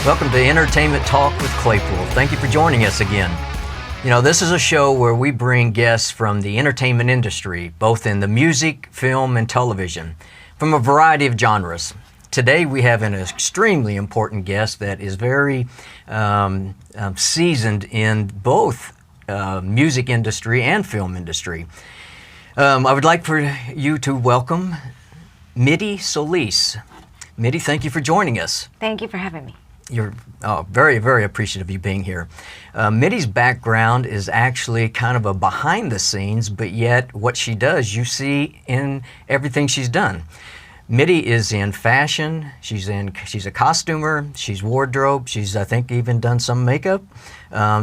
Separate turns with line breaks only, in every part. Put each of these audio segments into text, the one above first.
Welcome to Entertainment Talk with Claypool. Thank you for joining us again. You know, this is a show where we bring guests from the entertainment industry, both in the music, film, and television, from a variety of genres. Today we have an extremely important guest that is very seasoned in both music industry and film industry. I would like for you to welcome Midi Soliz. Midi, thank you for joining us.
Thank you for having me.
You're very, very appreciative of you being here. Midi's background is actually kind of a behind the scenes, but yet what she does, you see in everything she's done. Midi is in fashion, she's a costumer, she's wardrobe, she's I think even done some makeup.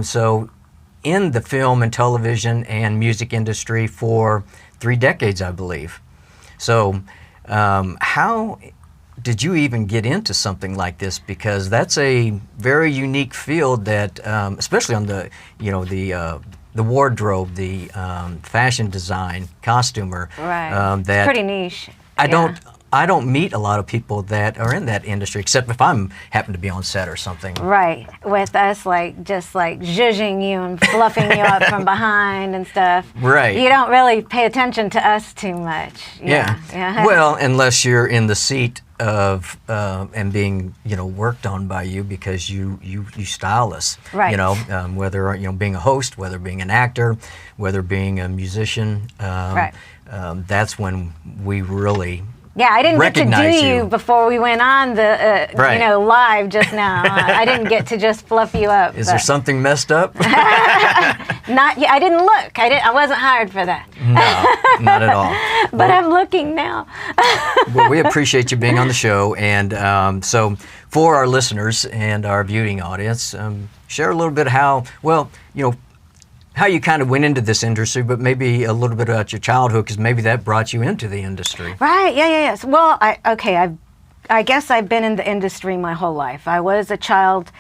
So in the film and television and music industry for 3 decades, I believe. So how did you even get into something like this? Because that's a very unique field that, especially on the, the wardrobe, the fashion design, costumer.
Right.
That
it's pretty niche.
I don't meet a lot of people that are in that industry, except if I'm happen to be on set or something.
Right. With us, just zhuzhing you and fluffing you up from behind and stuff.
Right.
You don't really pay attention to us too much.
Yeah. Well, unless you're in the seat of and being worked on by you because you style us.
Right.
Whether being a host, whether being an actor, whether being a musician.
Right.
That's when we really.
Yeah, I didn't get to do
you
you before we went on the live just now. I didn't get to just fluff you up.
Is there something messed up?
Not yet. I didn't look. I wasn't hired for that.
No, not at all.
But I'm looking now.
Well, we appreciate you being on the show, and so for our listeners and our viewing audience, share a little bit how you kind of went into this industry, but maybe a little bit about your childhood, because maybe that brought you into the industry.
Right. Yeah. Well, I guess I've been in the industry my whole life. I was a child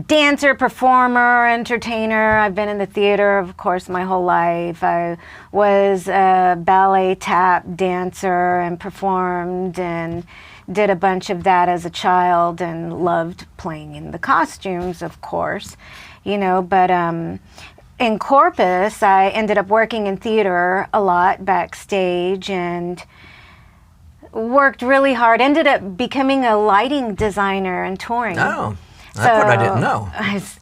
dancer, performer, entertainer. I've been in the theater, of course, my whole life. I was a ballet tap dancer and performed and did a bunch of that as a child and loved playing in the costumes, of course, but in Corpus, I ended up working in theater a lot backstage and worked really hard. Ended up becoming a lighting designer and touring.
Oh, that's what I didn't know.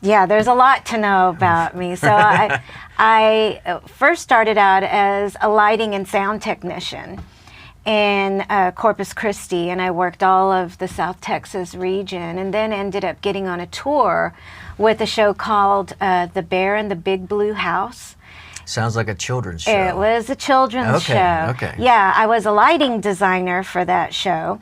Yeah, there's a lot to know about me. So I first started out as a lighting and sound technician in Corpus Christi, and I worked all of the South Texas region, and then ended up getting on a tour with a show called The Bear in the Big Blue House.
Sounds like a children's show.
It was a children's show.
Okay.
Yeah, I was a lighting designer for that show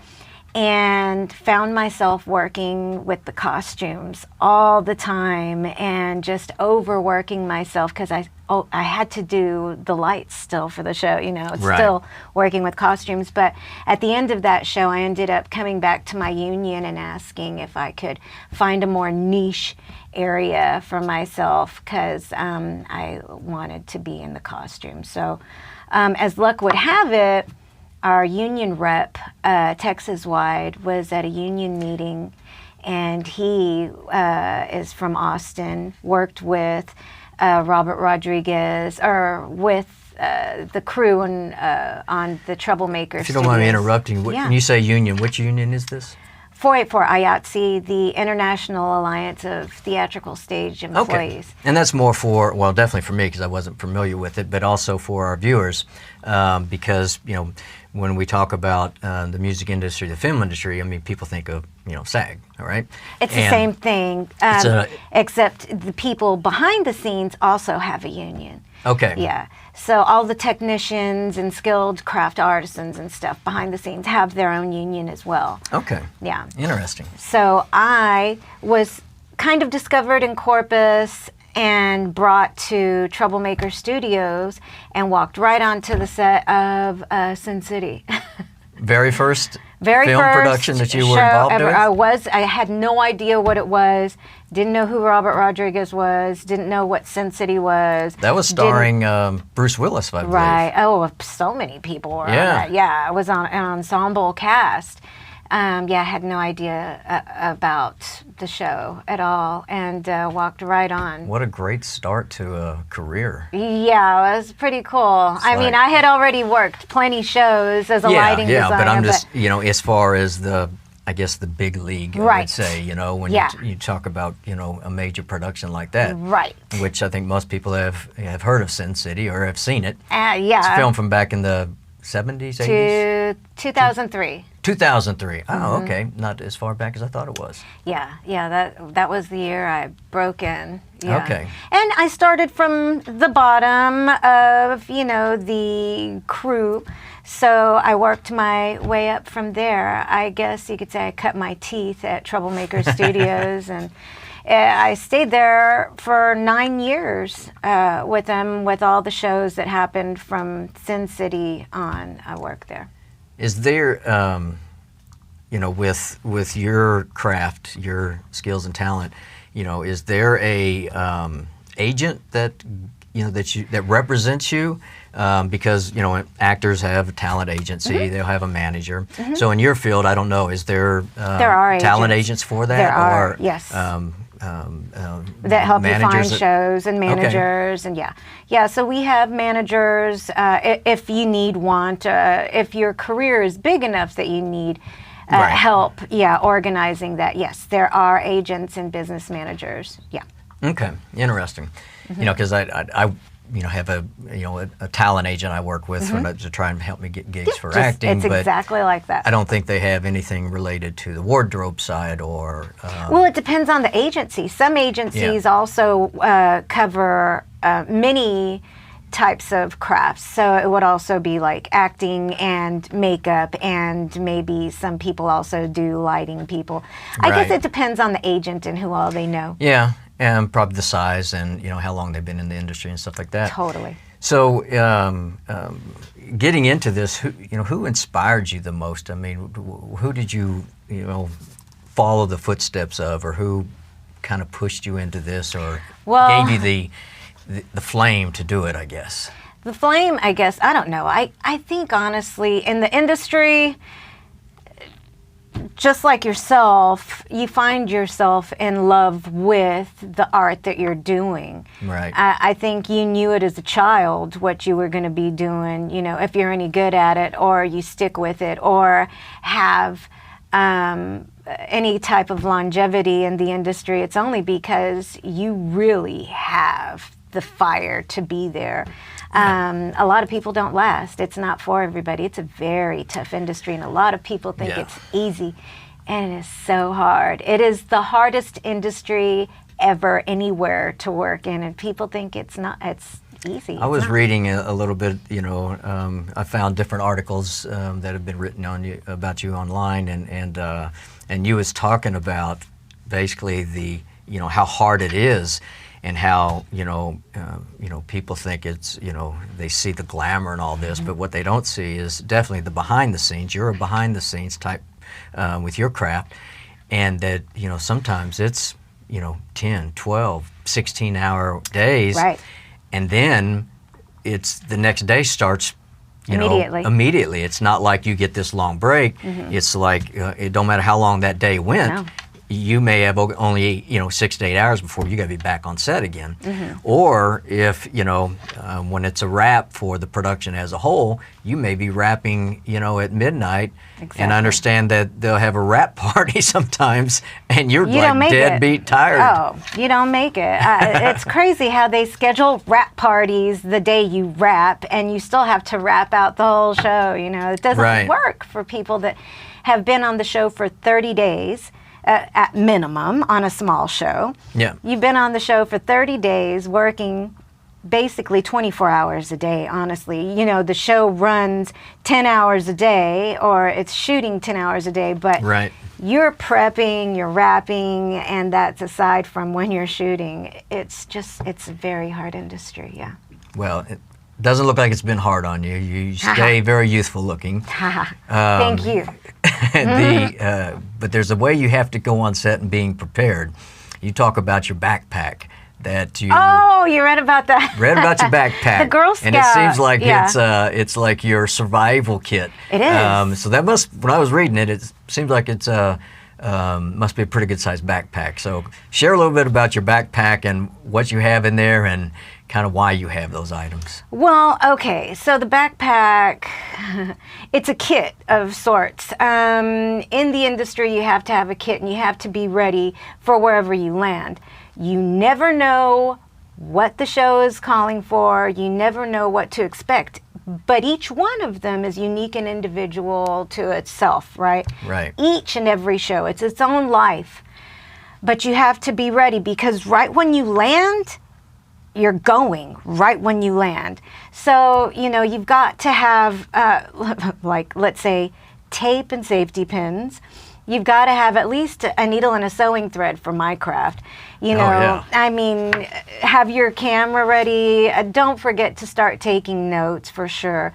and found myself working with the costumes all the time and just overworking myself because I had to do the lights still for the show, It's
Right.
still working with costumes. But at the end of that show, I ended up coming back to my union and asking if I could find a more niche area for myself because I wanted to be in the costume. So as luck would have it, our union rep, Texas-wide, was at a union meeting, and he is from Austin, worked with Robert Rodriguez, or with the crew on the Troublemaker
If you don't mind me interrupting, when you say union, which union is this?
484 IATSE, the International Alliance of Theatrical Stage Employees.
Okay. And that's more for, well, definitely for me because I wasn't familiar with it, but also for our viewers because, when we talk about the music industry, the film industry, people think of, SAG, all right?
It's the same thing, except the people behind the scenes also have a union.
Okay.
Yeah. So all the technicians and skilled craft artisans and stuff behind the scenes have their own union as well.
Okay.
Yeah.
Interesting.
So I was kind of discovered in Corpus and brought to Troublemaker Studios and walked right onto the set of Sin City.
Very first
Very
film
first
production that you were
show
involved
ever.
with?
I had no idea what it was. Didn't know who Robert Rodriguez was. Didn't know what Sin City was.
That was starring Bruce Willis, if I believe.
Right. Oh, so many people were on that. Yeah, I was on an ensemble cast. Yeah, I had no idea about the show at all, and walked right on.
What a great start to a career.
Yeah, it was pretty cool. I mean, I had already worked plenty shows as a lighting designer.
But I'm just, as far as I guess the big league, I would say, when you talk about, a major production like that.
Right.
Which I think most people have heard of Sin City or have seen it.
Yeah.
It's a film from back in the 70s, 80s?
2003.
2003. Oh, okay. Not as far back as I thought it was.
Yeah. That was the year I broke in. Yeah.
Okay.
And I started from the bottom of, the crew. So I worked my way up from there. I guess you could say I cut my teeth at Troublemaker Studios, and I stayed there for 9 years with them, with all the shows that happened from Sin City on. I worked there.
Is there, with your craft, your skills and talent, is there a agent that that represents you? Because actors have a talent agency, they'll have a manager. So in your field, I don't know, is there
are
talent agents for that?
There are, yes. That help you find shows and managers, and so we have managers if you need one, if your career is big enough that you need help organizing that. Yes, there are agents and business managers.
Okay, interesting. Because I have a talent agent I work with to try and help me get gigs for acting.
It's exactly like that.
I don't think they have anything related to the wardrobe side or...
well, it depends on the agency. Some agencies also cover many types of crafts. So it would also be like acting and makeup, and maybe some people also do lighting people. I guess it depends on the agent and who all they know.
Yeah. And probably the size and how long they've been in the industry and stuff like that.
Totally.
So, getting into this, who inspired you the most? I mean, who did you follow the footsteps of, or who kind of pushed you into this, or gave you the flame to do it? I guess.
The flame, I guess. I don't know. I think honestly, in the industry, just like yourself, you find yourself in love with the art that you're doing.
Right.
I think you knew it as a child what you were going to be doing, if you're any good at it, or you stick with it, or have any type of longevity in the industry. It's only because you really have the fire to be there. A lot of people don't last. It's not for everybody. It's a very tough industry, and a lot of people think it's easy, and it is so hard. It is the hardest industry ever anywhere to work in, and people think it's not. It's easy.
I was reading a little bit. I found different articles that have been written about you online, and you was talking about basically how hard it is. And how people think it's they see the glamour and all this, but what they don't see is definitely the behind the scenes. You're a behind the scenes type with your craft, and that sometimes it's 10, 12, 16-hour days,
right?
And then it's the next day starts immediately. It's not like you get this long break. It's like it don't matter how long that day went.
No.
You may have only 6 to 8 hours before you got to be back on set again. Or if when it's a wrap for the production as a whole, you may be wrapping at midnight. Exactly. And understand that they'll have a wrap party sometimes, and you're like deadbeat tired.
Oh, you don't make it. It's crazy how they schedule wrap parties the day you wrap, and you still have to wrap out the whole show. It doesn't work for people that have been on the show for 30 days. At minimum, on a small show.
Yeah.
You've been on the show for 30 days, working basically 24 hours a day, honestly. The show runs 10 hours a day, or it's shooting 10 hours a day, but you're prepping, you're wrapping, and that's aside from when you're shooting. It's a very hard industry, yeah.
Well, it doesn't look like it's been hard on you. You stay very youthful looking.
Thank you.
But there's a way you have to go on set and being prepared. You talk about your backpack. that you
Oh, you read about that?
read about your backpack.
The Girl
And it seems
Scout,
like
yeah.
it's like your survival kit.
It is.
So that must, when I was reading it, it seems like it's must be a pretty good sized backpack. So share a little bit about your backpack and what you have in there and kind of why you have those items.
Well, okay, so the backpack, it's a kit of sorts. In the industry, you have to have a kit and you have to be ready for wherever you land. You never know what the show is calling for. You never know what to expect. But each one of them is unique and individual to itself, right?
Right.
Each and every show, it's its own life. But you have to be ready because right when you land, you're going right when you land. So, you know, you've got to have, like, let's say, tape and safety pins. You've got to have at least a needle and a sewing thread for my craft. You know,
yeah.
I mean, have your camera ready. Don't forget to start taking notes for sure.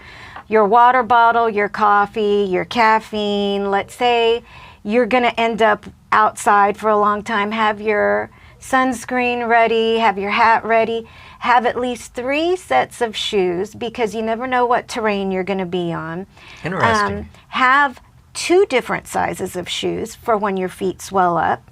Your water bottle, your coffee, your caffeine. Let's say you're going to end up outside for a long time. Have your sunscreen ready, have your hat ready, have at least 3 sets of shoes because you never know what terrain you're going to be on.
Interesting.
Have 2 different sizes of shoes for when your feet swell up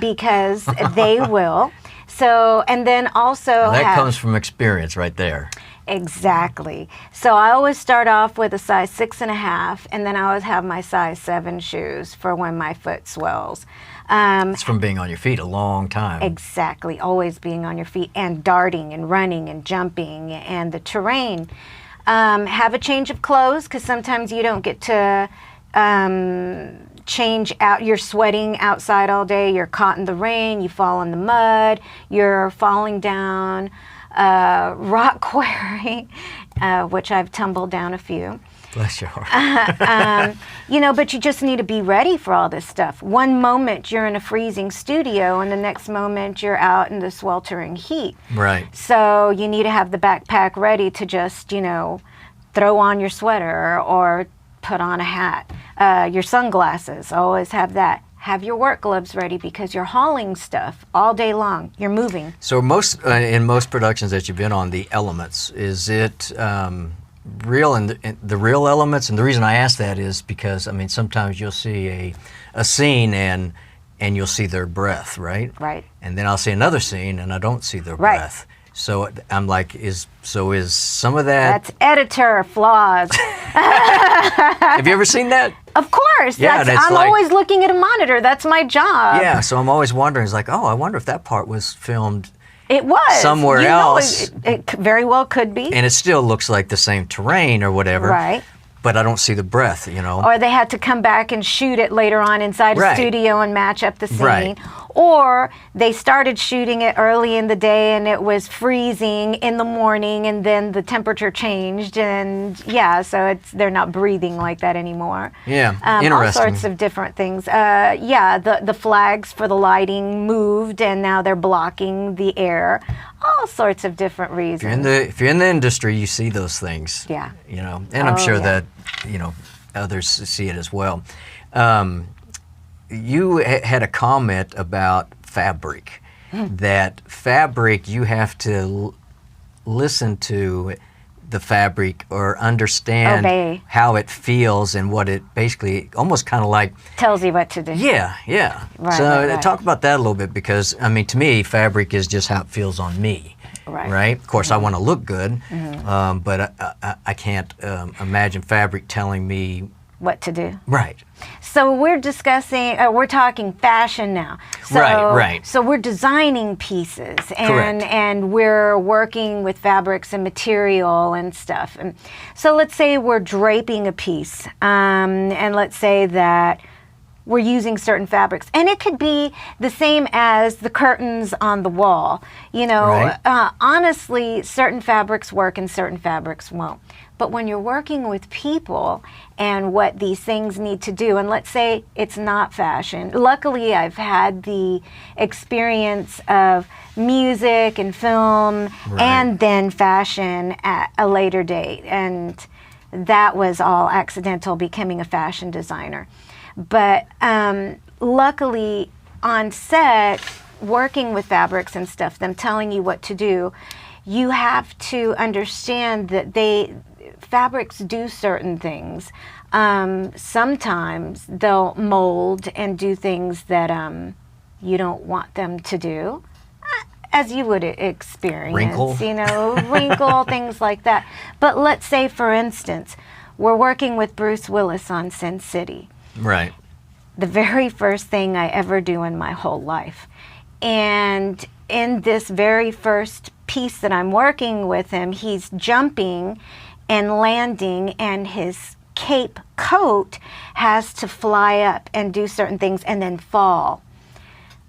because they will. So, and then also
That comes from experience right there.
Exactly. So I always start off with a size 6.5, and then I always have my size 7 shoes for when my foot swells.
It's from being on your feet a long time.
Exactly. Always being on your feet and darting and running and jumping and the terrain. Have a change of clothes because sometimes you don't get to change out. You're sweating outside all day. You're caught in the rain. You fall in the mud. You're falling down rock quarry, which I've tumbled down a few.
Bless your heart.
You know, but you just need to be ready for all this stuff. One moment you're in a freezing studio and the next moment you're out in the sweltering heat.
Right.
So you need to have the backpack ready to just, you know, throw on your sweater or put on a hat. Your sunglasses, always have that. Have your work gloves ready because you're hauling stuff all day long. You're moving.
So in most productions that you've been on, the elements, is it real and the real elements? And the reason I ask that is because, I mean, sometimes you'll see a scene and you'll see their breath, right?
Right.
And then I'll see another scene and I don't see their
Right.
breath. So I'm like, is some of that?
That's editor flaws.
Have you ever seen that?
Of course.
Yeah,
I'm always looking at a monitor. That's my job.
Yeah, so I'm always wondering, it's like, oh, I wonder if that part was filmed
It was.
somewhere
You know,
else.
it very well could be.
And it still looks like the same terrain or whatever.
Right.
But I don't see the breath, you know.
Or they had to come back and shoot it later on inside a
Right.
studio and match up the scene.
Right.
Or they started shooting it early in the day and it was freezing in the morning and then the temperature changed and yeah, so they're not breathing like that anymore.
Yeah,
All
interesting.
sorts of different things. Yeah, the flags for the lighting moved and now they're blocking the air. All sorts of different reasons.
If you're in the industry, you see those things.
Yeah.
You know, and I'm
Oh,
sure
yeah.
that, you know, others see it as well. You had a comment about fabric. That fabric, you have to listen to the fabric or understand
Obey.
how it feels and what it basically, almost kind of like,
Tells you what to do.
yeah.
Right,
So
right, right.
talk about that a little bit because, I mean, to me, fabric is just how it feels on me.
Right.
Of course, I want to look good, but I can't imagine fabric telling me.
What to do.
Right.
So we're discussing, we're talking fashion now. So,
Right.
So we're designing pieces
Correct.
and we're working with fabrics and material and stuff. And so let's say we're draping a piece and let's say that we're using certain fabrics. And it could be the same as the curtains on the wall. You know,
Right.
honestly, certain fabrics work and certain fabrics won't. But when you're working with people and what these things need to do, and let's say it's not fashion. Luckily, I've had the experience of music and film
Right.
and then fashion at a later date. And that was all accidental, becoming a fashion designer. But luckily, on set, working with fabrics and stuff, them telling you what to do, you have to understand that fabrics do certain things. Sometimes they'll mold and do things that you don't want them to do, as you would experience.
Wrinkle.
Wrinkle, things like that. But let's say, for instance, we're working with Bruce Willis on Sin City.
Right.
The very first thing I ever do in my whole life. And in this very first piece that I'm working with him, he's jumping and landing, and his cape coat has to fly up and do certain things and then fall.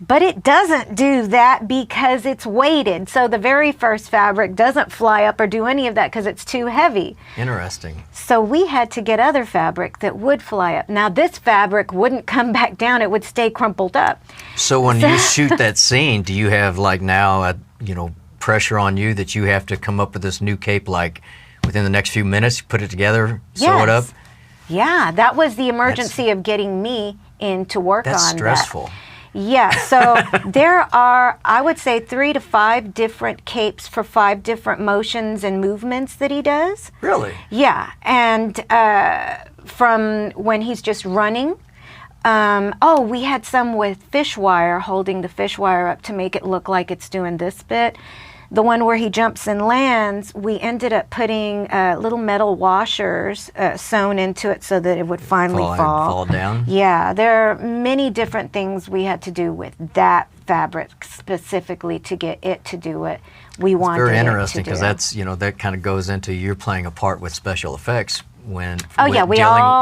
But it doesn't do that because it's weighted. So the very first fabric doesn't fly up or do any of that because it's too heavy.
Interesting.
So we had to get other fabric that would fly up. Now this fabric wouldn't come back down. It would stay crumpled up.
So when you shoot that scene, do you have like now, pressure on you that you have to come up with this new cape like within the next few minutes, put it together, sew it up?
Yeah, that was the emergency of getting me in to work on that.
That's stressful.
Yeah, so there are, I would say, 3 to 5 different capes for 5 different motions and movements that he does.
Really?
Yeah, and from when he's just running. We had some with fish wire, holding the fish wire up to make it look like it's doing this bit. The one where he jumps and lands, we ended up putting little metal washers sewn into it so that it would finally
fall down?
Yeah, there are many different things we had to do with that fabric specifically to get it to do what we wanted it to do.
Very interesting, because that's, that kind of goes into you're playing a part with special effects when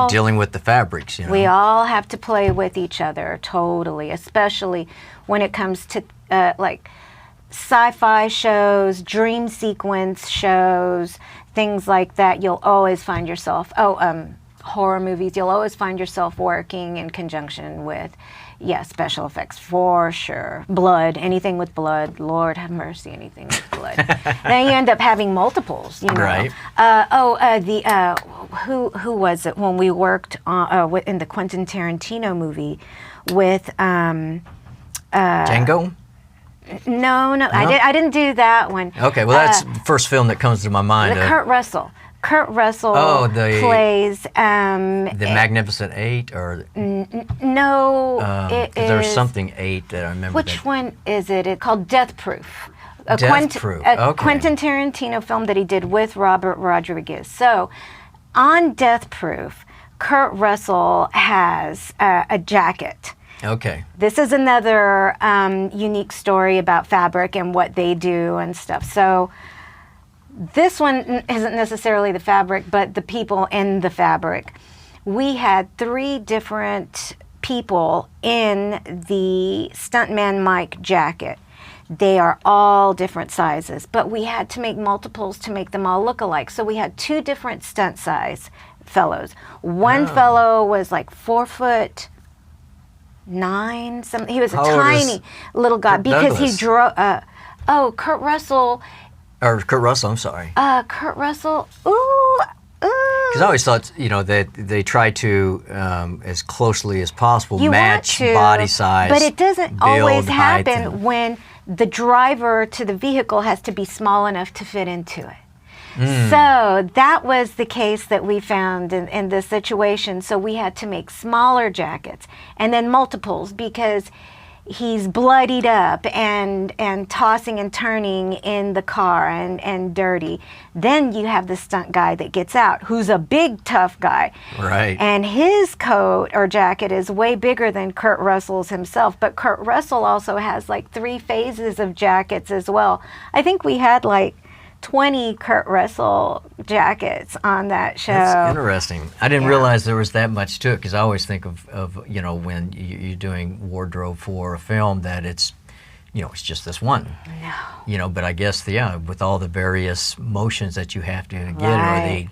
dealing with the fabrics.
We all have to play with each other, totally, especially when it comes to like sci-fi shows, dream sequence shows, things like that. You'll always find yourself, horror movies, you'll always find yourself working in conjunction with, special effects for sure. Blood, anything with blood, Lord have mercy, anything with blood. Then you end up having multiples,
Right.
Who was it when we worked on, in the Quentin Tarantino movie with
Django?
No, I didn't do that one.
Okay, well that's the first film that comes to my mind.
Kurt Russell. Kurt Russell plays
the Magnificent Eight, or
no,
there's something 8 that I remember.
Which one is it? It's called Death Proof.
Death Proof. Okay.
Quentin Tarantino film that he did with Robert Rodriguez. So, on Death Proof, Kurt Russell has a jacket.
Okay.
This is another unique story about fabric and what they do and stuff. So this one isn't necessarily the fabric, but the people in the fabric. We had 3 different people in the Stuntman Mike jacket. They are all different sizes, but we had to make multiples to make them all look alike. So we had 2 different stunt size fellows. One fellow was like 4'9", something. He was a tiny little guy because he drove. Kurt Russell.
Or Kurt Russell, I'm sorry.
Kurt Russell. Ooh.
Because I always thought, that they try to, as closely as possible, match body size.
But it doesn't always happen
and
when the driver to the vehicle has to be small enough to fit into it. So that was the case that we found in this situation. So we had to make smaller jackets and then multiples because he's bloodied up and tossing and turning in the car and dirty. Then you have the stunt guy that gets out, who's a big, tough guy.
Right.
And his coat or jacket is way bigger than Kurt Russell's himself. But Kurt Russell also has like 3 phases of jackets as well. I think we had like 20 Kurt Russell jackets on that show.
That's interesting. I didn't realize there was that much to it, because I always think of when you're doing wardrobe for a film that it's just this one.
No.
But I guess with all the various motions that you have to get, or the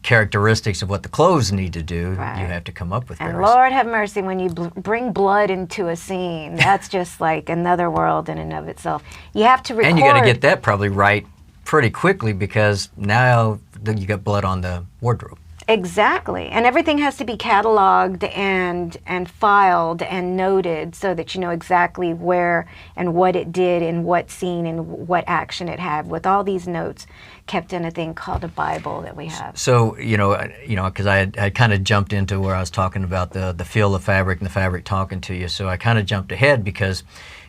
characteristics of what the clothes need to do, you have to come up with.
And Lord have mercy, when you bring blood into a scene, that's just like another world in and of itself. You have to record.
And you got to get that probably right pretty quickly, because now you got blood on the wardrobe.
Exactly. And everything has to be cataloged and filed and noted so that you know exactly where and what it did and what scene and what action it had, with all these notes kept in a thing called a Bible that we have.
So, because I kind of jumped into where I was talking about the feel of fabric and the fabric talking to you. So I kind of jumped ahead because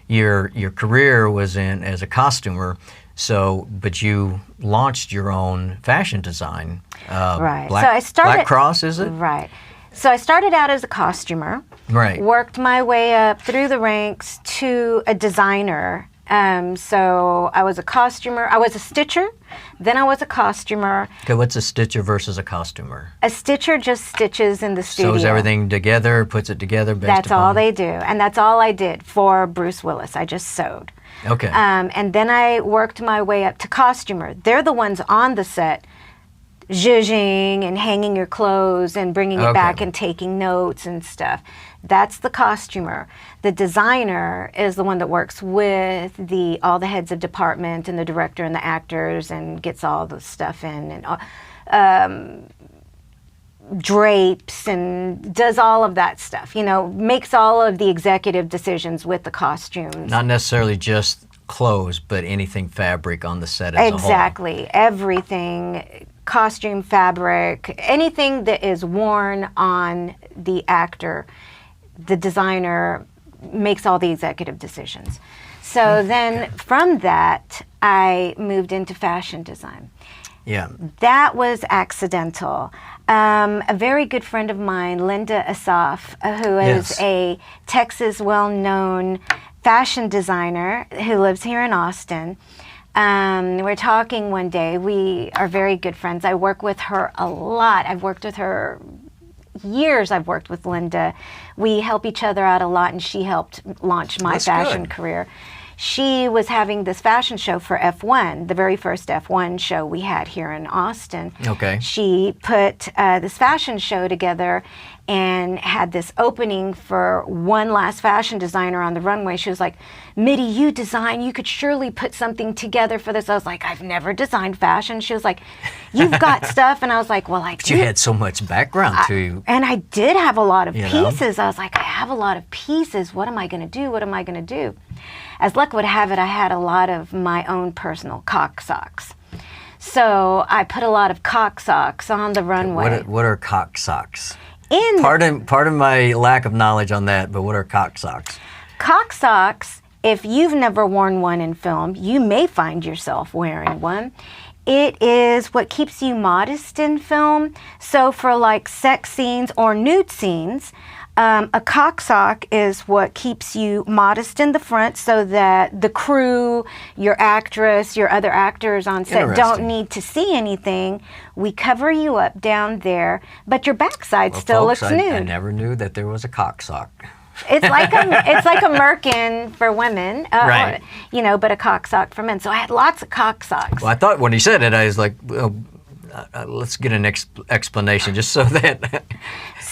your career was in as a costumer. So, but you launched your own fashion design.
Right.
Black Cross, is it?
Right. So I started out as a costumer.
Right.
Worked my way up through the ranks to a designer. So I was a costumer. I was a stitcher. Then I was a costumer.
Okay, what's a stitcher versus a costumer?
A stitcher just stitches in the studio.
Sews everything together, puts it together based
That's
upon...
all they do. And that's all I did for Bruce Willis. I just sewed.
Okay.
And then I worked my way up to costumer. They're the ones on the set, zhuzhing and hanging your clothes and bringing it back and taking notes and stuff. That's the costumer. The designer is the one that works with all the heads of department and the director and the actors and gets all the stuff in and drapes and does all of that stuff, makes all of the executive decisions with the costumes.
Not necessarily just clothes, but anything fabric on the set as a whole.
Exactly. Everything, costume, fabric, anything that is worn on the actor, the designer makes all the executive decisions. So then from that, I moved into fashion design.
Yeah.
That was accidental. A very good friend of mine, Linda Asaf, who is a Texas well-known fashion designer who lives here in Austin. We're talking one day. We are very good friends. I work with her a lot. I've worked with her years. I've worked with Linda. We help each other out a lot, and she helped launch my fashion career. She was having this fashion show for F1, the very first F1 show we had here in Austin.
Okay.
She put this fashion show together and had this opening for one last fashion designer on the runway. She was like, Midi, you design, you could surely put something together for this. I was like, I've never designed fashion. She was like, you've got stuff. And I was like, well, I do.
But you had so much background to you.
And I did have a lot of pieces. I was like, I have a lot of pieces. What am I going to do? What am I going to do? As luck would have it, I had a lot of my own personal cock socks. So I put a lot of cock socks on the runway.
What are cock socks? Pardon my lack of knowledge on that, but what are cock socks?
Cock socks, if you've never worn one in film, you may find yourself wearing one. It is what keeps you modest in film. So for like sex scenes or nude scenes, a cock sock is what keeps you modest in the front so that the crew, your actress, your other actors on set don't need to see anything. We cover you up down there, but your backside still looks nude.
I never knew that there was a cock sock.
It's like a merkin for women,
right?
But a cock sock for men. So I had lots of cock socks.
Well, I thought when he said it, I was like, let's get an explanation just so that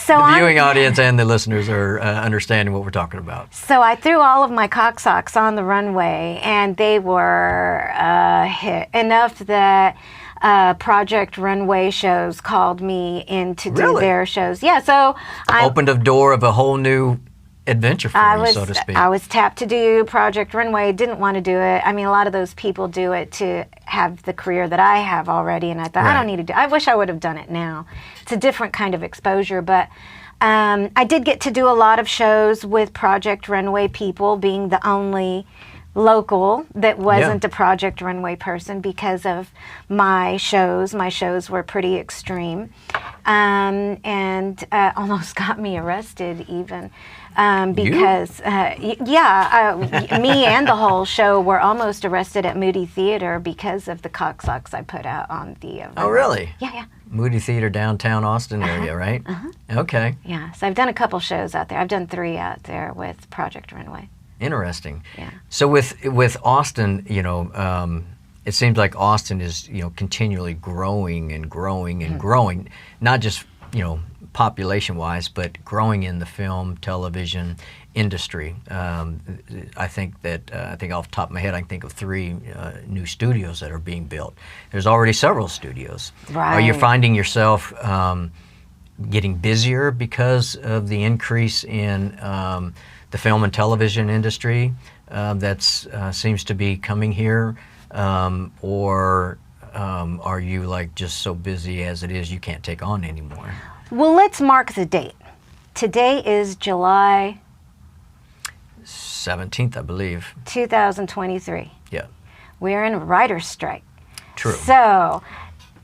the viewing audience and the listeners are understanding what we're talking about.
So I threw all of my cock socks on the runway, and they were hit enough that Project Runway shows called me in to do their shows. Yeah, so I
opened a door of a whole new adventure for you, so to speak.
I was tapped to do Project Runway, didn't want to do it. I mean, a lot of those people do it to have the career that I have already, and I thought, I don't need to do it. I wish I would have done it now. It's a different kind of exposure, but I did get to do a lot of shows with Project Runway people, being the only local that wasn't a Project Runway person because of my shows. My shows were pretty extreme, and almost got me arrested even. Because, me and the whole show were almost arrested at Midi Theater because of the cock socks I put out on the
Oh, really?
Yeah.
Midi Theater, downtown Austin area, right? Okay.
Yeah, so I've done a couple shows out there. I've done 3 out there with Project Runway.
Interesting.
Yeah.
So with Austin, it seems like Austin is, continually growing and growing and growing, not just, population-wise, but growing in the film, television industry. I think off the top of my head, I can think of 3 new studios that are being built. There's already several studios.
Right.
Are you finding yourself getting busier because of the increase in the film and television industry that seems to be coming here, or are you like just so busy as it is you can't take on anymore?
Well, let's mark the date. Today is July
17th, I believe.
2023.
Yeah.
We're in a writer's strike.
True.
So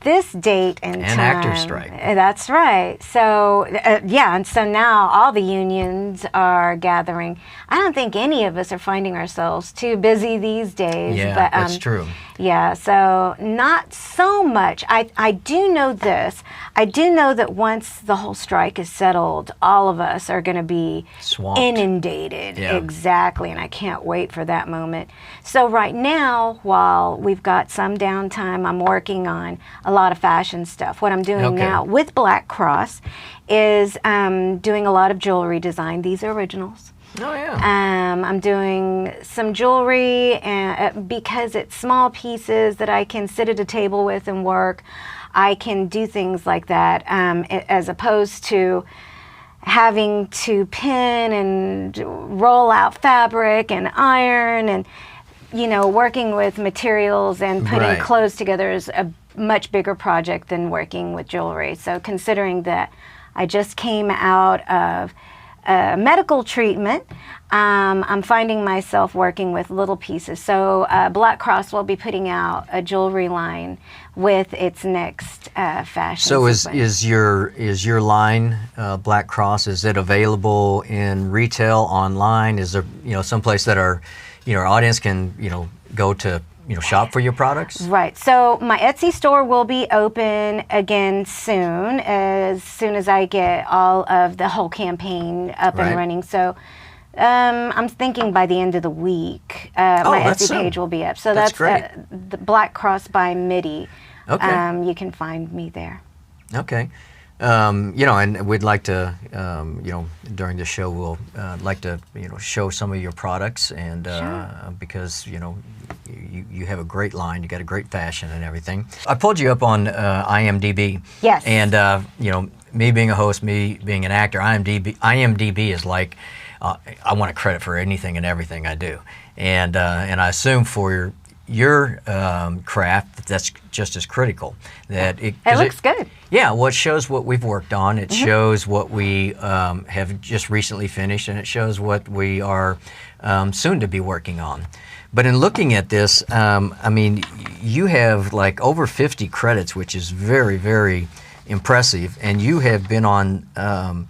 this date and time.
actor strike.
That's right. So, yeah, and so now all the unions are gathering. I don't think any of us are finding ourselves too busy these days.
Yeah,
but,
that's true.
Yeah, so not so much. I do know this. I do know that once the whole strike is settled, all of us are going to be
Swamped.
inundated.
Yeah.
Exactly, and I can't wait for that moment. So right now, while we've got some downtime, I'm working on a lot of fashion stuff. What I'm doing
Okay.
now with Black Cross is doing a lot of jewelry design. These are originals.
Oh, yeah.
I'm doing some jewelry and, because it's small pieces that I can sit at a table with and work. I can do things like that as opposed to having to pin and roll out fabric and iron and, you know, working with materials and putting
Right.
clothes together is a much bigger project than working with jewelry. So considering that I just came out of medical treatment, I'm finding myself working with little pieces. So Black Cross will be putting out a jewelry line with its next fashion.
So
sequence.
is your line Black Cross? Is it available in retail, online? Is there someplace that our audience can go to shop for your products?
Right. So my Etsy store will be open again soon as I get all of the whole campaign up
Right.
and running. So I'm thinking by the end of the week, my
that's
Etsy
soon.
page will be up. So
That's
that's
great.
the Black Cross by Midi.
Okay.
You can find me there.
Okay. And we'd like to, during the show, we'll like to, show some of your products, and because you have a great line, you got a great fashion and everything. I pulled you up on IMDb.
Yes.
And me being a host, me being an actor, IMDb is like I want a credit for anything and everything I do, and I assume for your craft that's just as critical. That it
looks good.
Yeah, well, it shows what we've worked on. It shows what we have just recently finished, and it shows what we are soon to be working on. But in looking at this, I mean, you have like over 50 credits, which is very, very impressive. And you have been on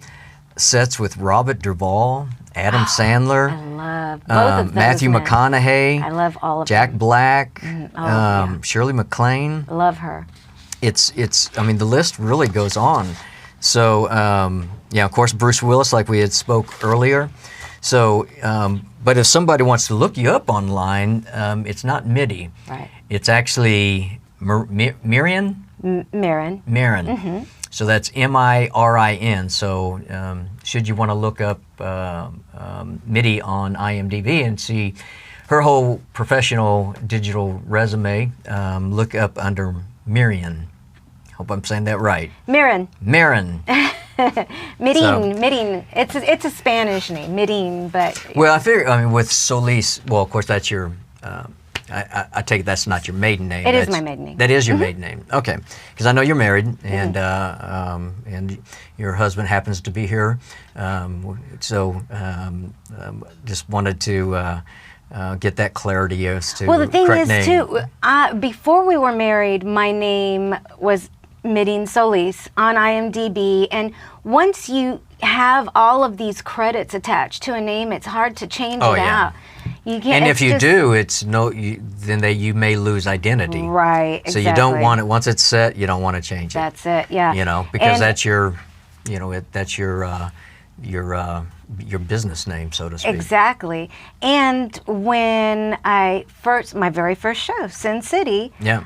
sets with Robert Duvall, Adam Sandler,
I love both of those
Matthew
men.
McConaughey,
I love all of
Jack
them.
Black,
yeah.
Shirley MacLaine.
Love her.
I mean, the list really goes on. So, of course, Bruce Willis, like we had spoke earlier. So, but if somebody wants to look you up online, it's not Midi.
Right.
It's actually Mirin?
Marin.
Mirin. So that's Mirin. So should you want to look up Midi on IMDb and see her whole professional digital resume, look up under Miriam. Hope I'm saying that right.
Marin.
Marin.
Midin. Midin. It's a Spanish name. Midin, but
Well, I figure, with Soliz, well, of course, that's your, I take it that's not your maiden name.
It is my maiden name.
That is your maiden name. Okay. Because I know you're married, and your husband happens to be here. Just wanted to get that clarity as to
well, the thing
correct
is
name.
too. Before we were married, my name was Midin Soliz on IMDb, and once you have all of these credits attached to a name, it's hard to change it
yeah.
out. You can't.
And
it's
if you
just-
do, then you may lose identity.
Right.
So you don't
exactly.
want it, once it's set, you don't want to change it.
That's it. Yeah.
Because
And-
that's your, that's your business name, so to speak.
Exactly. And when my very first show, Sin City,
Yeah.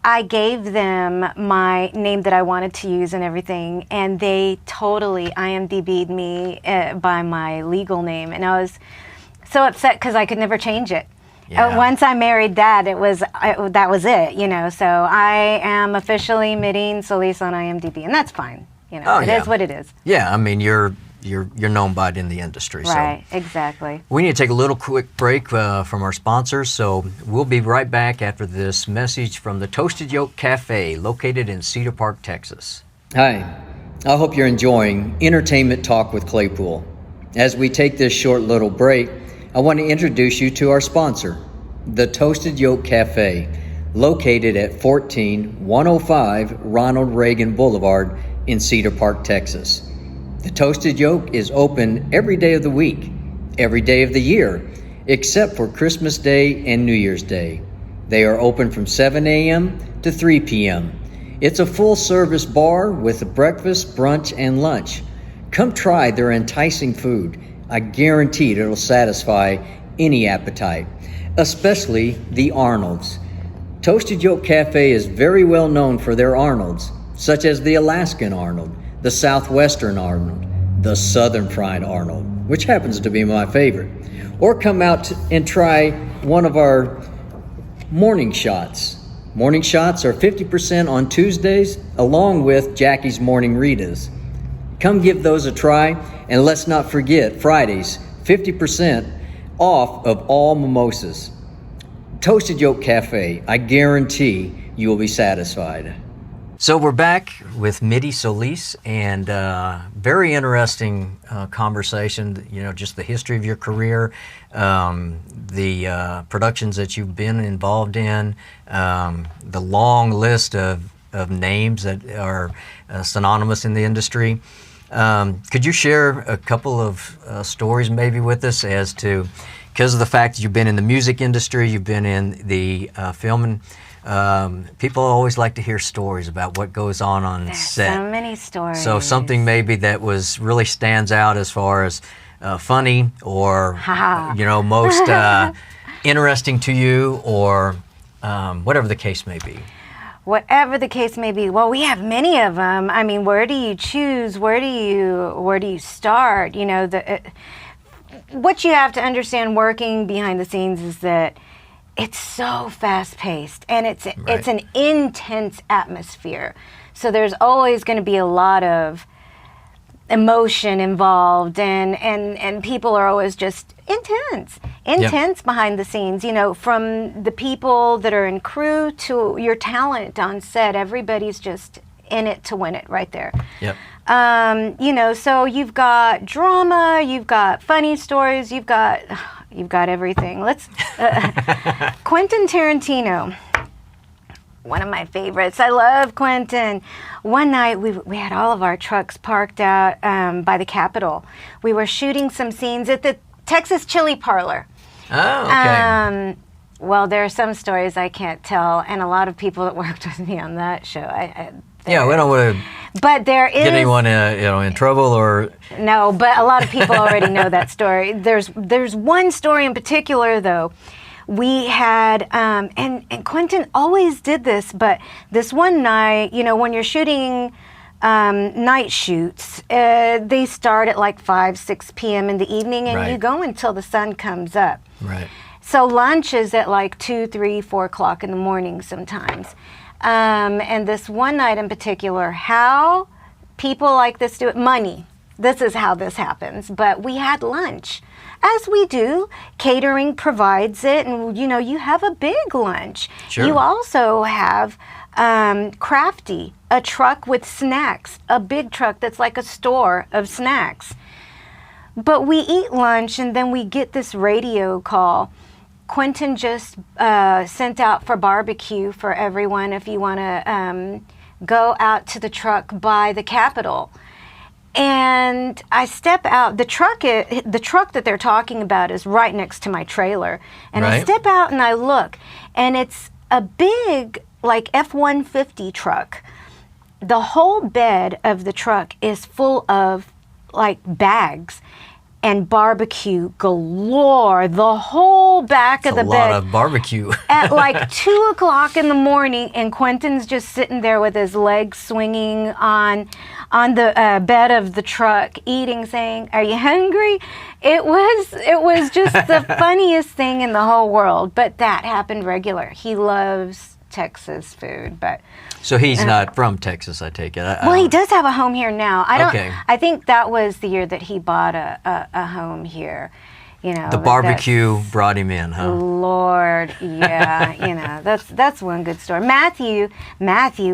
I gave them my name that I wanted to use and everything, and they totally IMDb'd me by my legal name, and I was so upset because I could never change it.
Yeah.
Once I married that was it, you know. So I am officially Midi Soliz on IMDb, and that's fine. You know, it is what it is.
Yeah, I mean, you're known by it in the industry.
Right,
so.
Exactly.
We need to take a little quick break from our sponsors, so we'll be right back after this message from the Toasted Yolk Cafe, located in Cedar Park, Texas. Hi, I hope you're enjoying Entertainment Talk with Claypool. As we take this short little break, I want to introduce you to our sponsor, the Toasted Yolk Cafe, located at 14105 Ronald Reagan Boulevard in Cedar Park, Texas. The Toasted Yolk is open every day of the week, every day of the year, except for Christmas Day and New Year's Day. They are open from 7 a.m. to 3 p.m. It's a full-service bar with a breakfast, brunch, and lunch. Come try their enticing food. I guarantee it'll satisfy any appetite, especially the Arnolds. Toasted Yolk Cafe is very well known for their Arnolds, such as the Alaskan Arnold, the Southwestern Arnold, the Southern Fried Arnold, which happens to be my favorite. Or come out and try one of our morning shots. Morning shots are 50% on Tuesdays, along with Jackie's Morning Ritas. Come give those a try, and let's not forget Fridays, 50% off of all mimosas. Toasted Yolk Cafe, I guarantee you will be satisfied. So we're back with Midi Soliz, and very interesting conversation, you know, just the history of your career, the productions that you've been involved in, the long list of names that are synonymous in the industry. Could you share a couple of stories maybe with us as to, because of the fact that you've been in the music industry, you've been in the film, people always like to hear stories about what goes on
There's
set.
So many stories.
So something maybe that was really stands out as far as funny or you know, most interesting to you, or whatever the case may be.
Whatever the case may be. Well, we have many of them. I mean, where do you choose? Where do you start? You know, what you have to understand working behind the scenes is that it's so fast-paced, and it's an intense atmosphere. So there's always going to be a lot of emotion involved, and people are always just intense behind the scenes. You know, from the people that are in crew to your talent on set, everybody's just in it to win it right there.
Yep.
You know, so you've got drama, you've got funny stories, you've got everything. Quentin Tarantino, one of my favorites. I love Quentin. One night we had all of our trucks parked out by the Capitol. We were shooting some scenes at the Texas Chili Parlor.
Oh, okay.
Well, there are some stories I can't tell, and a lot of people that worked with me on that show.
Yeah, we don't want to
but there is,
get anyone in trouble or...
No, but a lot of people already know that story. There's one story in particular, though. We had, and Quentin always did this, but this one night, you know, when you're shooting night shoots, they start at like 5, 6 p.m. in the evening, and you go until the sun comes up.
Right.
So lunch is at like 2, 3, 4 o'clock in the morning sometimes. And this one night in particular, how people like this do it, money. This is how this happens. But we had lunch, as we do. Catering provides it, and you know, you have a big lunch.
Sure.
You also have Crafty, a truck with snacks, a big truck that's like a store of snacks. But we eat lunch, and then we get this radio call. Quentin just sent out for barbecue for everyone if you want to go out to the truck by the Capitol. And I step out. The truck that they're talking about is right next to my trailer. And I step out and I look, and it's a big, like F-150 truck. The whole bed of the truck is full of like bags. and barbecue galore. The whole back of the
A lot
bed.
of barbecue.
At like 2 o'clock in the morning, and Quentin's just sitting there with his legs swinging on the bed of the truck, eating, saying, "Are you hungry?" It was just the funniest thing in the whole world. But that happened regular. He loves Texas food, but.
So he's not from Texas, I take it.
Well, he does have a home here now. I don't.
Okay.
I think that was the year that he bought a home here. You know,
The barbecue brought him in, huh?
Lord, yeah, you know, that's one good story. Matthew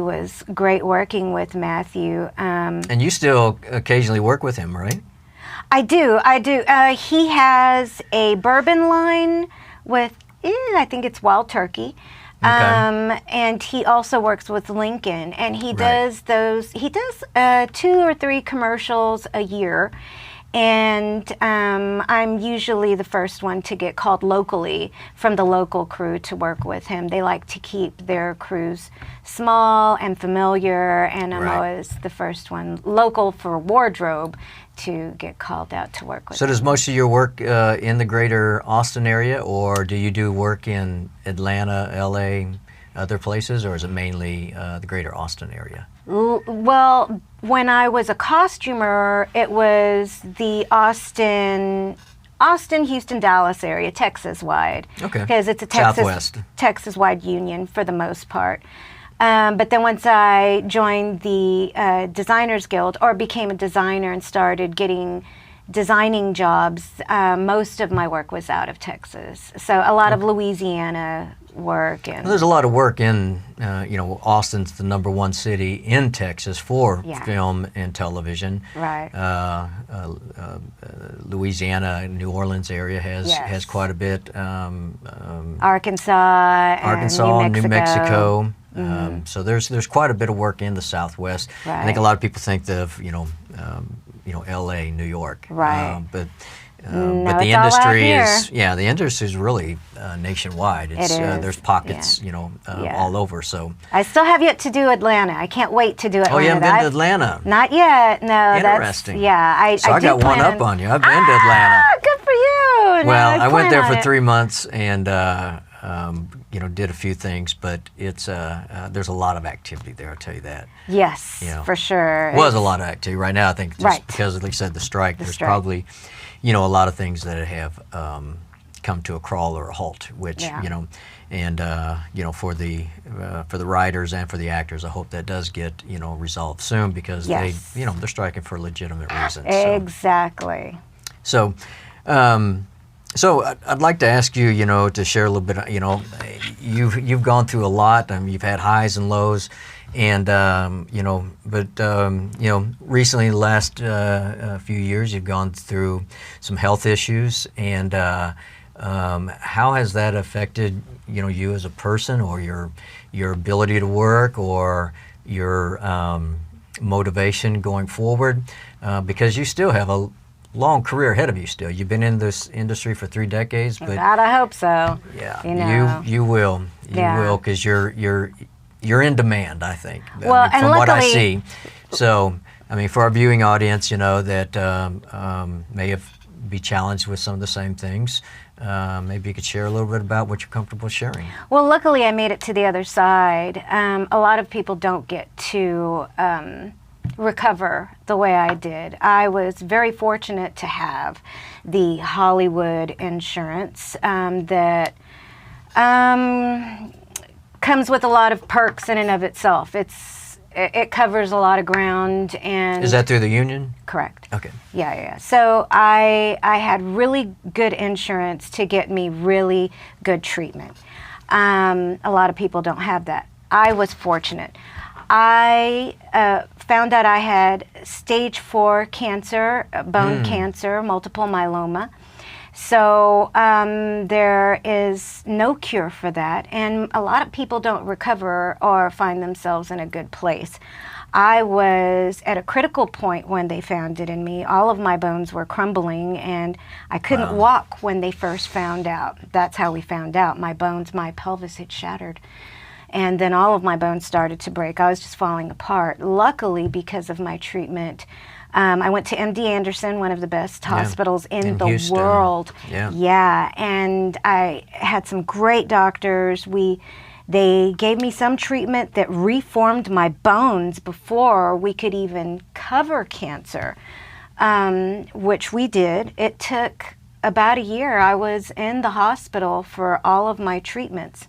was great working with Matthew.
And you still occasionally work with him, right?
I do. He has a bourbon line with, I think it's Wild Turkey.
Okay.
And he also works with Lincoln, and he
Right.
does 2 or 3 commercials a year. And I'm usually the first one to get called locally from the local crew to work with him. They like to keep their crews small and familiar, and I'm
Right.
always the first one local for wardrobe to get called out to work with
So
him.
does most of your work in the greater Austin area, or do you do work in Atlanta, LA, other places, or is it mainly the greater Austin area?
Well, when I was a costumer, it was the Austin, Houston, Dallas area, Texas-wide.
Okay.
Because it's a
Southwest.
Texas-wide union for the most part. But then once I joined the Designers Guild, or became a designer and started getting designing jobs, most of my work was out of Texas. So a lot of Louisiana work. And
Well, there's a lot of work in, Austin's the #1 city in Texas for
Yeah.
film and television.
Right.
Louisiana, New Orleans area has
Yes.
quite a bit.
Arkansas and
New Mexico.
Mm-hmm.
So there's quite a bit of work in the Southwest. I think a
Right.
lot of people think of L.A., New York.
Right.
But
No,
the
it's all out
industry is
here.
the industry is really nationwide. It's
It is,
there's pockets
Yeah.
all over. So
I still have yet to do Atlanta. I can't wait to do Atlanta.
you haven't been to
I've-
Atlanta.
Not yet. No,
Interesting.
That's
So I
do
got one
plan
up on you. I've been to Atlanta.
Good for you. No,
Well, I went
plan
there
on
for
it.
3 months and did a few things, but it's there's a lot of activity there. I'll tell you that.
Yes,
You know,
for sure.
Was a lot of activity. Right now, I think just
Right.
because, like you said, the strike, there's
strike.
probably, a lot of things that have come to a crawl or a halt. Which
Yeah.
and for the writers and for the actors, I hope that does get resolved soon because
Yes.
they're striking for legitimate reasons.
Exactly.
So, I'd like to ask you, to share a little bit. You've gone through a lot. You've had highs and lows, and recently, the last few years, you've gone through some health issues. And how has that affected, you as a person, or your ability to work, or your motivation going forward? Because you still have a long career ahead of you still. You've been in this industry for 3 decades, but
God, I hope so.
yeah,
You know.
you will because you're in demand, I think.
Well, and
from what I
luckily-
see. So, for our viewing audience, that may be challenged with some of the same things, maybe you could share a little bit about what you're comfortable sharing.
Well, luckily I made it to the other side. A lot of people don't get to recover the way I did. I was very fortunate to have the Hollywood insurance that comes with a lot of perks in and of itself. It covers a lot of ground. And
Is that through the union?
correct?
Okay.
Yeah. So I had really good insurance to get me really good treatment. A lot of people don't have that. I was fortunate. I found out I had stage 4 cancer, bone cancer, multiple myeloma. So there is no cure for that, and a lot of people don't recover or find themselves in a good place. I was at a critical point when they found it in me. All of my bones were crumbling, and I couldn't walk when they first found out. That's how we found out. My bones, my pelvis had shattered. And then all of my bones started to break. I was just falling apart. Luckily, because of my treatment, I went to MD Anderson, one of the best hospitals in the
Houston.
world.
Yeah.
Yeah, and I had some great doctors. They gave me some treatment that reformed my bones before we could even cover cancer, which we did. It took about a year. I was in the hospital for all of my treatments.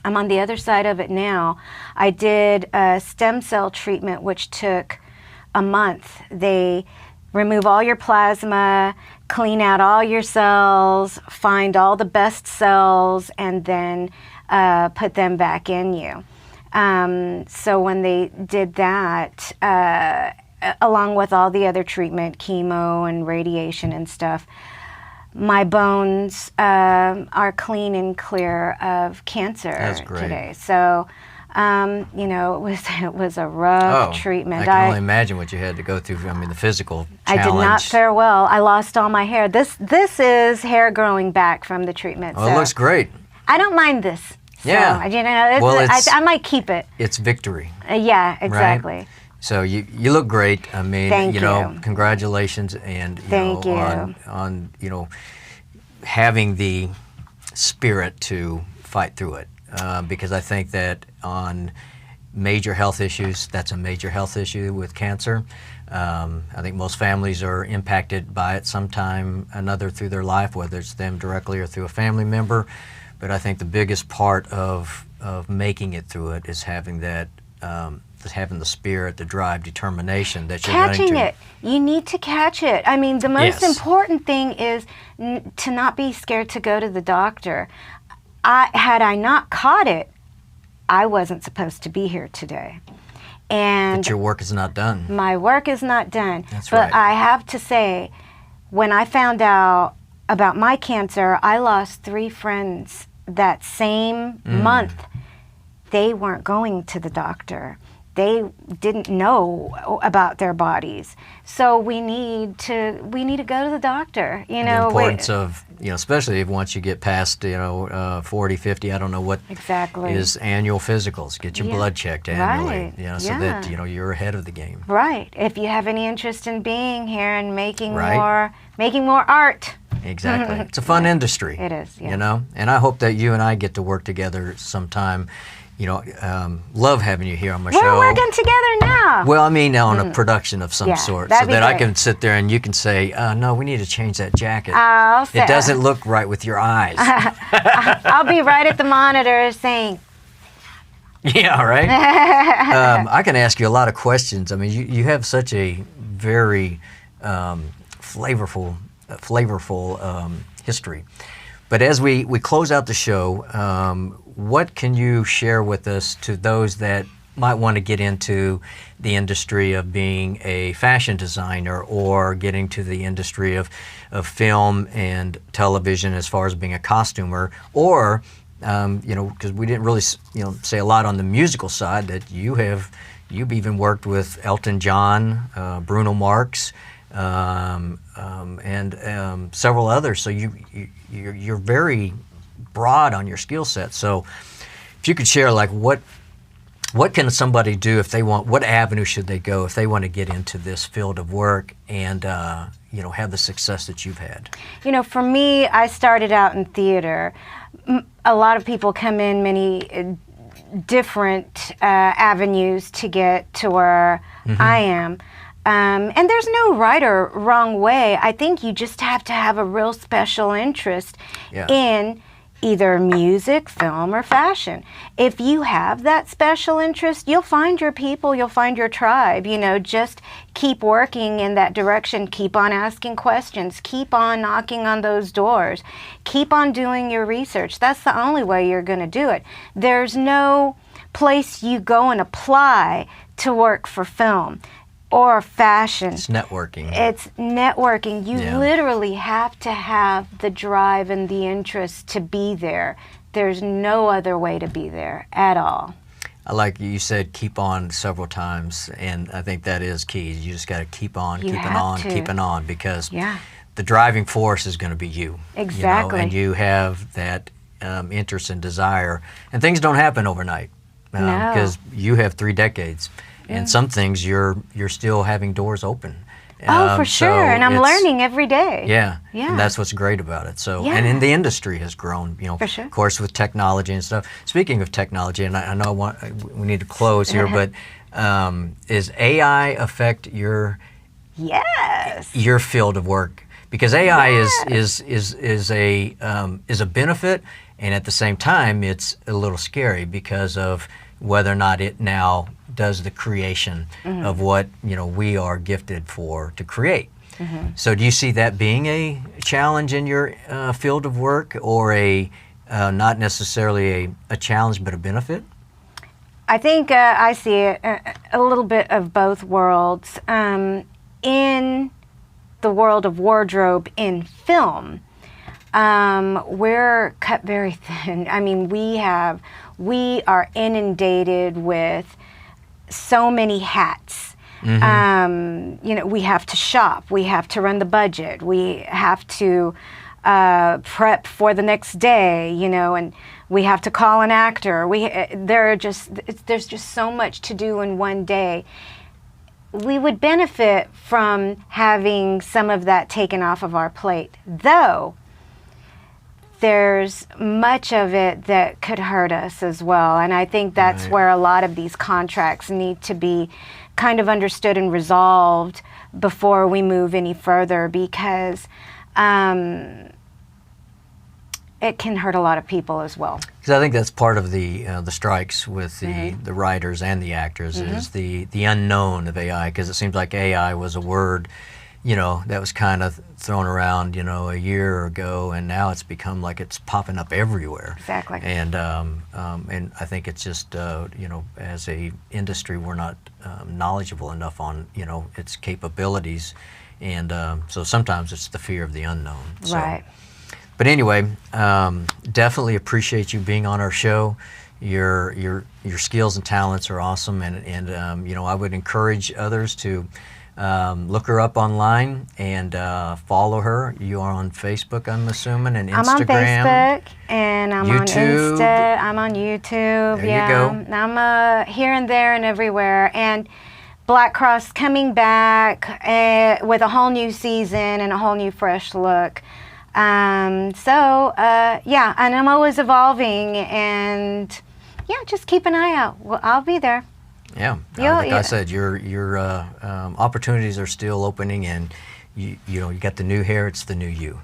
I'm on the other side of it now. I did a stem cell treatment, which took a month. They remove all your plasma, clean out all your cells, find all the best cells, and then put them back in you. So when they did that, along with all the other treatment, chemo and radiation and stuff, my bones are clean and clear of cancer today. So, you know, it was a rough treatment.
I can only imagine what you had to go through. I mean, the physical challenge.
I did not fare well. I lost all my hair. This is hair growing back from the treatment.
Oh, so it looks great.
I don't mind this.
Yeah.
So, you know, I might keep it.
It's victory.
Yeah, exactly.
Right? So you look great. I mean,
Thank
you know, congratulations, and
Thank you.
on you know, having the spirit to fight through it, because I think that on major health issues, that's a major health issue with cancer. I think most families are impacted by it sometime or another through their life, whether it's them directly or through a family member. But I think the biggest part of making it through it is having that, having the spirit, the drive, determination that you're
catching
going to...
it. You need to catch it. I mean, the most important thing is to not be scared to go to the doctor. Had I not caught it, I wasn't supposed to be here today. And
but your work is not done.
My work is not done.
That's
but
right.
I have to say, when I found out about my cancer, I lost 3 friends that same month. They weren't going to the doctor. They didn't know about their bodies. So we need to go to the doctor. You know,
the importance of, you know, especially if once you get past, you know, 40, 50, I don't know what
exactly
is annual physicals. Get your blood checked annually,
right.
you know, so that, you know, you're ahead of the game.
Right. If you have any interest in being here and making
right.
more art.
Exactly. It's a fun industry.
It is, yes.
You know, and I hope that you and I get to work together sometime. You know, love having you here on my show.
We're working together now.
Well, I mean, on a production of some sort, so that
great.
I can sit there and you can say, no, we need to change that jacket.
It
doesn't look right with your eyes.
I'll be right at the monitor saying,
yeah, right? I can ask you a lot of questions. I mean, you have such a very flavorful history. But as we close out the show, what can you share with us to those that might want to get into the industry of being a fashion designer or getting to the industry of film and television as far as being a costumer, or you know, because we didn't really say a lot on the musical side, that you've even worked with Elton John, Bruno Mars, and several others. So you're very broad on your skill set. So if you could share, like, what can somebody do if they want, what avenue should they go if they want to get into this field of work and you know, have the success that you've had? You know,
for me, I started out in theater. A lot of people come in many different avenues to get to where I am. And there's no right or wrong way. I think you just have to have a real special interest in either music, film, or fashion. If you have that special interest, you'll find your people, you'll find your tribe. You know, just keep working in that direction. Keep on asking questions. Keep on knocking on those doors. Keep on doing your research. That's the only way you're going to do it. There's no place you go and apply to work for film or fashion.
It's networking.
It's networking. You literally have to have the drive and the interest to be there. There's no other way to be there at all.
I like you said keep on several times, and I think that is key. You just got to keep on, keeping on, because the driving force is going to be you.
Exactly.
You know, and you have that interest and desire, and things don't happen overnight because you have 3 decades. and some things you're still having doors open.
Oh, for sure,
so
and I'm learning every day.
Yeah,
Yeah.
and that's what's great about it. So,
Yeah.
and in the industry has grown,
For sure.
of course, with technology and stuff. Speaking of technology, and I know we need to close here, but is AI affect your
Yes.
field of work? Because AI is a benefit, and at the same time, it's a little scary because of whether or not it now does the creation of what we are gifted for to create. So do you see that being a challenge in your field of work, or a not necessarily a challenge but a benefit?
I think I see it, a little bit of both worlds. In the world of wardrobe in film, we're cut very thin. I mean, we are inundated with so many hats. We have to shop, we have to run the budget, we have to prep for the next day, and we have to call an actor. There's just so much to do in one day. We would benefit from having some of that taken off of our plate, though there's much of it that could hurt us as well. And I think that's where a lot of these contracts need to be kind of understood and resolved before we move any further, because it can hurt a lot of people as well.
Because I think that's part of the strikes with the writers and the actors is the unknown of AI, because it seems like AI was a word that was kind of thrown around a year ago, and now it's become like it's popping up everywhere.
Exactly.
And I think it's just as a industry we're not knowledgeable enough on its capabilities, and so sometimes it's the fear of the unknown. So.
Right.
But anyway, definitely appreciate you being on our show. Your skills and talents are awesome, and I would encourage others to look her up online and follow her. You are on Facebook, I'm assuming, and Instagram.
I'm on Facebook, and I'm
YouTube.
on Insta. I'm on YouTube.
There you go.
I'm here and there and everywhere. And Black Cross coming back with a whole new season and a whole new fresh look. And I'm always evolving, and just keep an eye out. Well, I'll be there.
Yeah, like I said, your opportunities are still opening, and you got the new hair. It's the new you.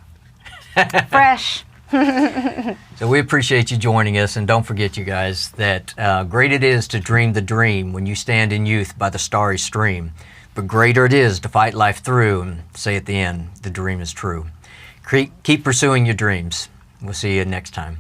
Fresh.
So we appreciate you joining us, and don't forget, you guys, that great it is to dream the dream when you stand in youth by the starry stream, but greater it is to fight life through and say at the end, the dream is true. Keep pursuing your dreams. We'll see you next time.